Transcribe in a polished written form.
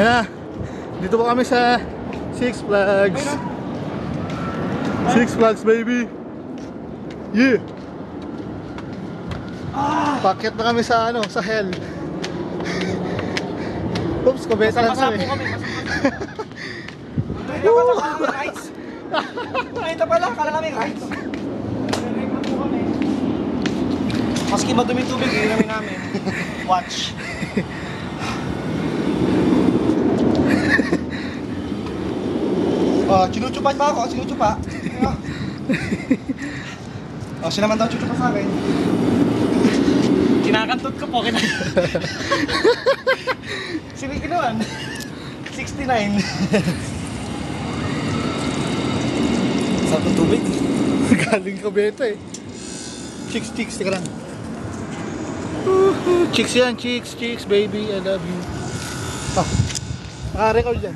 Ayan na. Dito po kami sa Six Flags. Six Flags, baby. Yeah. Pakyat na kami sa ano, sa hell. Oops, kubeta lang kami. Ito pala, kala namin rides. Maski madumi tubig, hindi namin. Watch. Oh, chinuchupa pa ako, chinuchupa. Oh, siya naman daw chuchupa sa akin. Kinakantot ko po, Sino kinuan? 69. Sarap ng tubig. Galing kubeta eh. Chicks, chicks, tika lang. Chicks yan, chicks, chicks, baby, I love you. Oh, naka-record yan.